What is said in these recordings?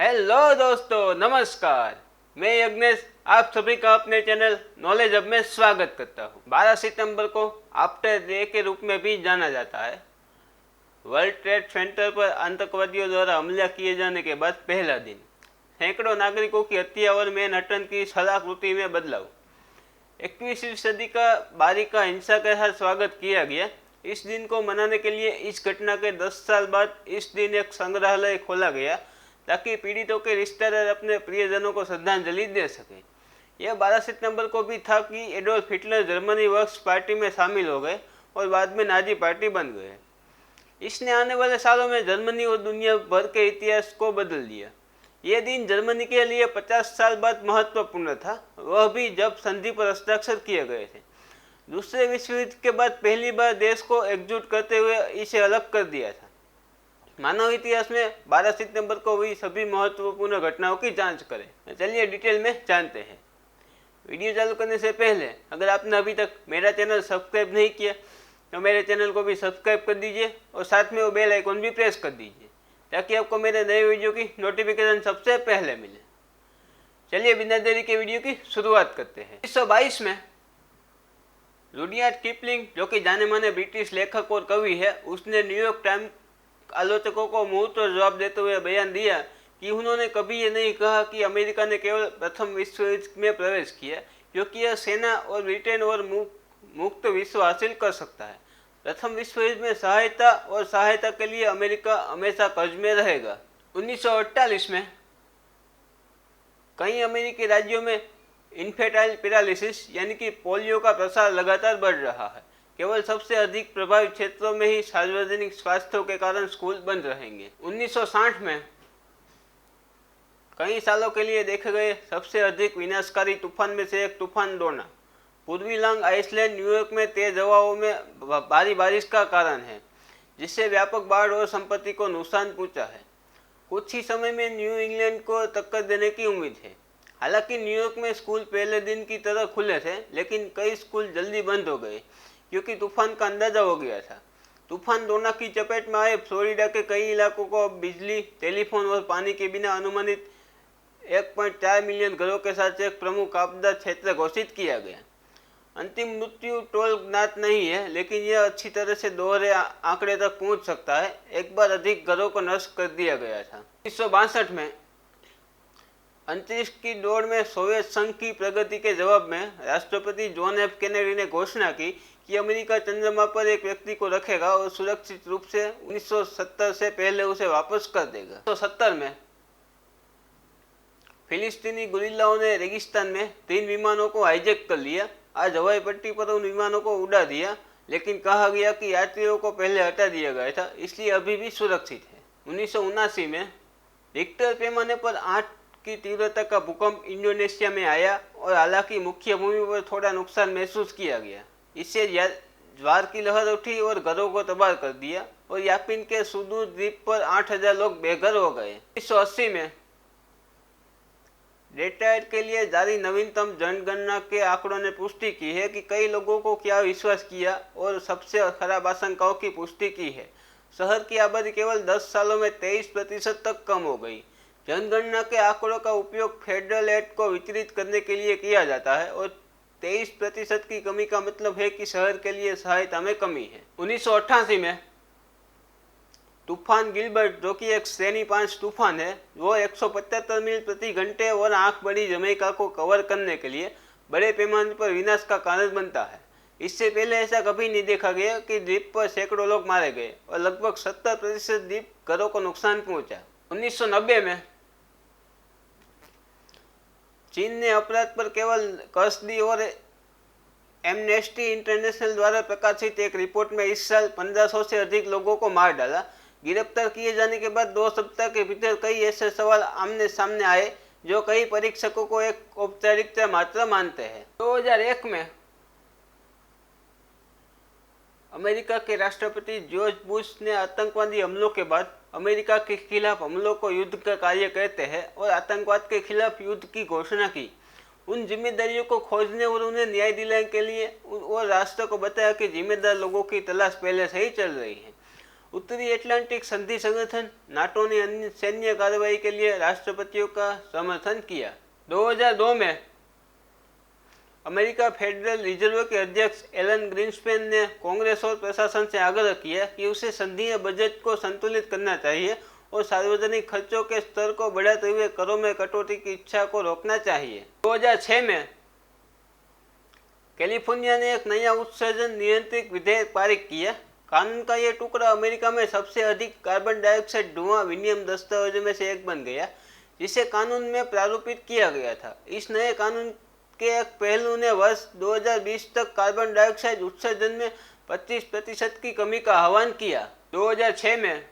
Hello दोस्तों, नमस्कार। मैं यज्ञेश आप सभी का अपने चैनल नॉलेज हब में स्वागत करता हूँ। 12 सितंबर को आफ्टर डे के रूप में भी जाना जाता है। वर्ल्ड ट्रेड सेंटर पर आतंकवादियों द्वारा हमला किए जाने के बाद पहला दिन, सैकड़ों नागरिकों की हत्या और मैनहट्टन की शलाकृति में बदलाव। 21वीं सदी का बारी का हिंसा के साथ स्वागत किया गया। इस दिन को मनाने के लिए इस घटना के 10 साल बाद इस दिन एक संग्रहालय खोला गया ताकि पीड़ितों के रिश्तेदार अपने प्रियजनों को श्रद्धांजलि दे सके। यह 12 सितंबर को भी था कि Adolf Hitler Germany works party में शामिल हो गए और बाद में नाजी पार्टी बन गए। इसने आने वाले सालों में जर्मनी और दुनिया भर के इतिहास को बदल दिया। यह दिन जर्मनी के लिए 50 साल बाद महत्वपूर्ण था, वह भी जब संधि पर हस्ताक्षर किए गए थे। दूसरे विश्व युद्ध के बाद पहली बार देश को एकजुट करते हुए इसे अलग कर दिया था। मानव इतिहास में 12 सितंबर को हुई सभी महत्वपूर्ण घटनाओं की जांच करें। चलिए डिटेल में जानते हैं। वीडियो चालू करने से पहले अगर आपने अभी तक मेरा चैनल सब्सक्राइब नहीं किया तो मेरे चैनल को भी सब्सक्राइब कर दीजिए और साथ में वो बेल आइकन भी प्रेस कर दीजिए ताकि आपको मेरे नए वीडियो की नोटिफिकेशन सबसे पहले मिले। चलिए बिना देरी के वीडियो की शुरुआत करते हैं। 1922 में रुडयार्ड किपलिंग, जो कि जाने माने ब्रिटिश लेखक और कवि है, उसने न्यूयॉर्क टाइम्स आलोचकों को मुंह तो जवाब देते हुए बयान दिया कि उन्होंने कभी ये नहीं कहा कि अमेरिका ने केवल प्रथम विश्व युद्ध में प्रवेश किया क्योंकि यह सेना और ब्रिटेन और मुक्त विश्व हासिल कर सकता है। प्रथम विश्व युद्ध में सहायता के लिए अमेरिका हमेशा कर्ज में रहेगा। 1948 में कई अमेरिकी राज्यों में इन्फेटाइल पैरालिसिस यानी कि पोलियो का प्रसार लगातार बढ़ रहा है। केवल सबसे अधिक प्रभावित क्षेत्रों में ही सार्वजनिक स्वास्थ्य के कारण स्कूल बंद रहेंगे। 1960 में कई सालों के लिए देखे गए सबसे अधिक विनाशकारी तूफान में से एक तूफान डोना पूर्वी लॉन्ग आइलैंड न्यूयॉर्क में तेज हवाओं में भारी बारिश का कारण है, जिससे व्यापक बाढ़ और संपत्ति को नुकसान पहुंचा है। कुछ ही समय में न्यू इंग्लैंड को टक्कर देने की उम्मीद है। हालांकि न्यूयॉर्क में स्कूल पहले दिन की तरह खुले थे, लेकिन कई स्कूल जल्दी बंद हो गए क्योंकि तूफान का अंदाजा हो गया था। तूफान डोना की चपेट में आए फ्लोरिडा के कई इलाकों को अब बिजली, टेलीफोन और पानी के बिना अनुमानित 1.4 मिलियन घरों के साथ एक प्रमुख आपदा क्षेत्र घोषित किया गया। अंतिम मृत्यु टोल ज्ञात नहीं है, लेकिन यह अच्छी तरह से दोहरे आंकड़े तक पहुंच सकता है। एक बार अधिक घरों को नष्ट कर दिया गया था। 1962 में अंतरिक्ष की दौड़ में सोवियत संघ की प्रगति के जवाब में राष्ट्रपति जॉन एफ कैनेडी ने घोषणा की कि अमेरिका चंद्रमा पर एक व्यक्ति को रखेगा और सुरक्षित रूप से 1970 से पहले उसे वापस कर देगा। 1970 में फिलिस्तीनी गुरिल्लाओं ने रेगिस्तान में 3 विमानों को हाईजैक कर लिया। आज हवाई पट्टी पर उन विमानों को उड़ा दिया, लेकिन कहा गया कि यात्रियों को पहले हटा दिया गया था, इसलिए अभी भी सुरक्षित है। 1979 में रिक्टर पैमाने पर 8 की तीव्रता का भूकंप इंडोनेशिया में आया और हालांकि मुख्य भूमि पर थोड़ा नुकसान महसूस किया गया। इससे ज्वार की लहर उठी और घरों को तबाह कर दिया और यापिन के सुदूर द्वीप पर 8000 लोग बेघर हो गए। 1980 में डेट्रॉइट के लिए जारी नवीनतम जनगणना के आंकड़ों ने पुष्टि की है कि कई लोगों को क्या विश्वास किया और सबसे खराब आशंकाओं की पुष्टि की है। शहर की आबादी केवल 10 सालों में 23% तक कम हो गई। जनगणना के आंकड़ों का उपयोग फेडरल एड को वितरित करने के लिए किया जाता है और 23% की कमी का मतलब है कि शहर के लिए सहायता में कमी है। 1988 में तूफान गिलबर्ट, जो कि एक श्रेणी 5 तूफान है, वो 175 मील प्रति घंटे और आंख बड़ी जमैका को कवर करने के लिए बड़े पैमाने पर विनाश का कारण बनता है। इससे पहले ऐसा कभी नहीं देखा गया कि द्वीप पर सैकड़ों लोग मारे गए और लगभग 70% द्वीप घरों को नुकसान पहुंचा। 1990 में चीन ने अपराध पर केवल कस दी और एमनेस्टी इंटरनेशनल द्वारा प्रकाशित एक रिपोर्ट में इस साल 1500 से अधिक लोगों को मार डाला। गिरफ्तार किए जाने के बाद 2 सप्ताह के भीतर कई ऐसे सवाल आमने सामने आए जो कई परीक्षकों को एक औपचारिकता मात्र मानते हैं। 2001 में अमेरिका के राष्ट्रपति जॉर्ज बुश ने आतंकवादी हमलों के बाद अमेरिका के खिलाफ हमलों को युद्ध का कार्य कहते हैं और आतंकवाद के खिलाफ युद्ध की घोषणा की। उन जिम्मेदारियों को खोजने और उन्हें न्याय दिलाने के लिए और राष्ट्र को बताया कि जिम्मेदार लोगों की तलाश पहले से ही चल रही है। उत्तरी अटलांटिक संधि संगठन नाटो ने अन्य सैन्य कार्रवाई के लिए राष्ट्रपतियों का समर्थन किया। 2002 में अमेरिका फेडरल रिजर्व के अध्यक्ष एलन ग्रीनस्पैन ने कांग्रेस और प्रशासन से आग्रह किया कि उसे संघीय बजट को संतुलित करना चाहिए और सार्वजनिक खर्चों के स्तर को बढ़ाते हुए करों में कटौती की इच्छा को रोकना चाहिए। 2006 में कैलिफोर्निया ने एक नया उत्सर्जन नियंत्रित विधेयक पारित किया। कानून का यह टुकड़ा अमेरिका में सबसे अधिक कार्बन डाइऑक्साइड धुआं विनियम दस्तावेजों में से एक बन गया, जिसे कानून में प्रारूपित किया गया था। इस नए कानून के एक पहलू ने वर्ष 2020 तक कार्बन डाइऑक्साइड उत्सर्जन में 25% की कमी का आह्वान किया। 2006 में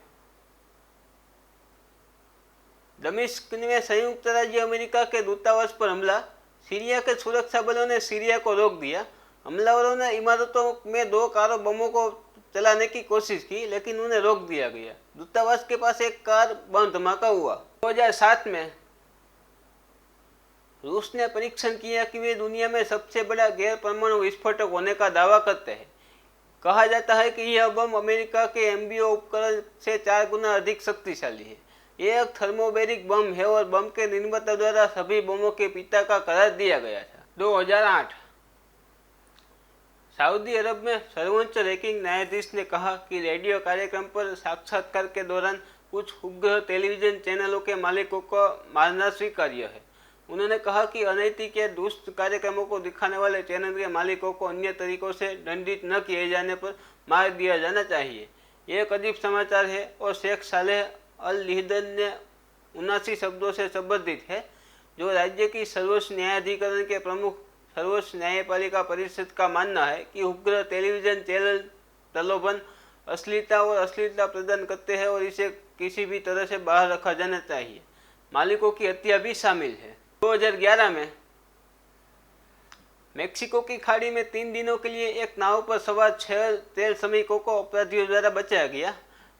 दमिश्क में संयुक्त राज्य अमेरिका के दूतावास पर हमला। सीरिया के सुरक्षा बलों ने सीरिया को रोक दिया। हमलावरों ने इमारतों में 2 कारों बमों को चलाने की कोशिश की, लेकिन उन्हें रोक दिया गया। दूतावास के पास एक कार बम धमाका हुआ। 2007 में रूस ने परीक्षण किया कि वे दुनिया में सबसे बड़ा गैर परमाणु विस्फोटक होने का दावा करते हैं। कहा जाता है कि यह बम अमेरिका के एमबीओ उपकरण से 4 गुना अधिक शक्तिशाली है। यह एक थर्मोबैरिक बम है और बम के निर्माता द्वारा सभी बमों के पिता का करार दिया गया था। 2008 सऊदी अरब में सर्वोच्च रैंकिंग न्यायाधीश ने कहा कि रेडियो कार्यक्रम पर साक्षात्कार के दौरान कुछ उपग्रह टेलीविजन चैनलों के मालिकों को मारना स्वीकार्य है। उन्होंने कहा कि अनैतिक या दुष्ट कार्यक्रमों को दिखाने वाले चैनल के मालिकों को अन्य तरीकों से दंडित न किए जाने पर मार दिया जाना चाहिए। यह एक अजीब समाचार है और शेख सालेह अल लिहदन ने 79 शब्दों से संबंधित है, जो राज्य की सर्वोच्च न्यायाधिकरण के प्रमुख सर्वोच्च न्यायपालिका परिषद का मानना है कि उपग्रह टेलीविजन चैनल प्रलोभन, अश्लीलता और अश्लीलता प्रदान करते हैं और इसे किसी भी तरह से बाहर रखा जाना चाहिए। मालिकों की हत्या भी शामिल है। 2011 में मेक्सिको की खाड़ी में 3 दिनों के लिए एक नाव पर सवार 6 तेल श्रमिकों को अपराधियों द्वारा बचाया गया।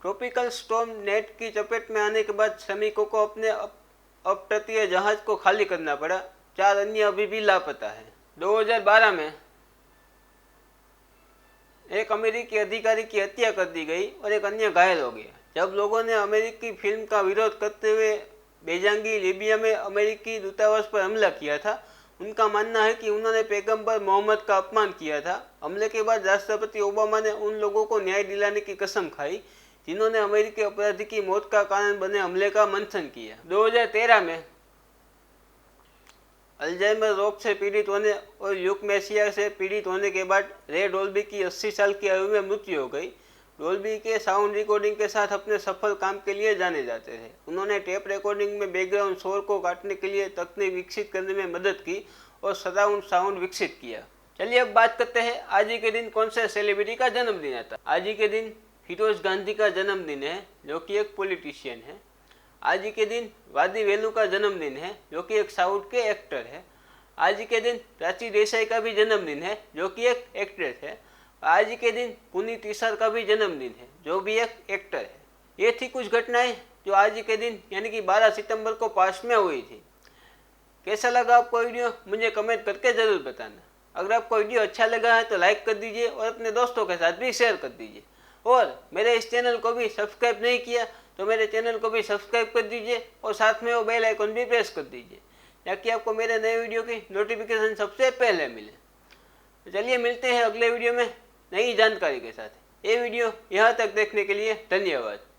ट्रॉपिकल स्टॉर्म नेट की चपेट में आने के बाद श्रमिकों को अपने अपतटीय जहाज को खाली करना पड़ा। 4 अन्य अभी भी लापता है। 2012 में एक अमेरिकी अधिकारी की हत्या कर दी गई और एक अन्य घायल हो गया जब लोगों ने अमेरिकी फिल्म का विरोध करते हुए बेजांगी लीबिया में अमेरिकी दूतावास पर हमला किया था। उनका मानना है कि उन्होंने पैगंबर मोहम्मद का अपमान किया था। हमले के बाद राष्ट्रपति ओबामा ने उन लोगों को न्याय दिलाने की कसम खाई जिन्होंने अमेरिकी अपराधी की मौत का कारण बने हमले का मंथन किया। 2013 में अल्जाइमर रोग से पीड़ित होने और यूरेमिया से पीड़ित होने के बाद रे डॉल्बी की 80 साल की आयु में मृत्यु हो गई। डॉल्बी के साउंड रिकॉर्डिंग के साथ अपने सफल काम के लिए जाने जाते थे। उन्होंने टेप रिकॉर्डिंग में बैकग्राउंड शोर को काटने के लिए तकनीक विकसित करने में मदद की और सराउंड साउंड विकसित किया। चलिए अब बात करते हैं आज ही के दिन कौन से सेलिब्रिटी का जन्मदिन आता है। आज ही के दिन फिरोज गांधी का जन्मदिन है, जो कि एक पॉलिटिशियन है। आज ही के दिन वादी वेलू का जन्मदिन है, जो कि एक साउथ के एक्टर है। आज ही के दिन प्राची देसाई का भी जन्मदिन है, जो कि एक एक्ट्रेस है। आज ही के दिन पुनीत इसार का भी जन्मदिन है, जो भी एक एक्टर है। ये थी कुछ घटनाएं जो आज ही के दिन यानी कि 12 सितंबर को पास में हुई थी। कैसा लगा आपको वीडियो, मुझे कमेंट करके ज़रूर बताना। अगर आपको वीडियो अच्छा लगा है तो लाइक कर दीजिए और अपने दोस्तों के साथ भी शेयर कर दीजिए। और मेरे इस चैनल को भी सब्सक्राइब नहीं किया तो मेरे चैनल को भी सब्सक्राइब कर दीजिए और साथ में वो बेल आइकन भी प्रेस कर दीजिए, ताकि आपको मेरे नए वीडियो की नोटिफिकेशन सबसे पहले मिले। तो चलिए मिलते हैं अगले वीडियो में नई जानकारी के साथ। ये वीडियो यहाँ तक देखने के लिए धन्यवाद।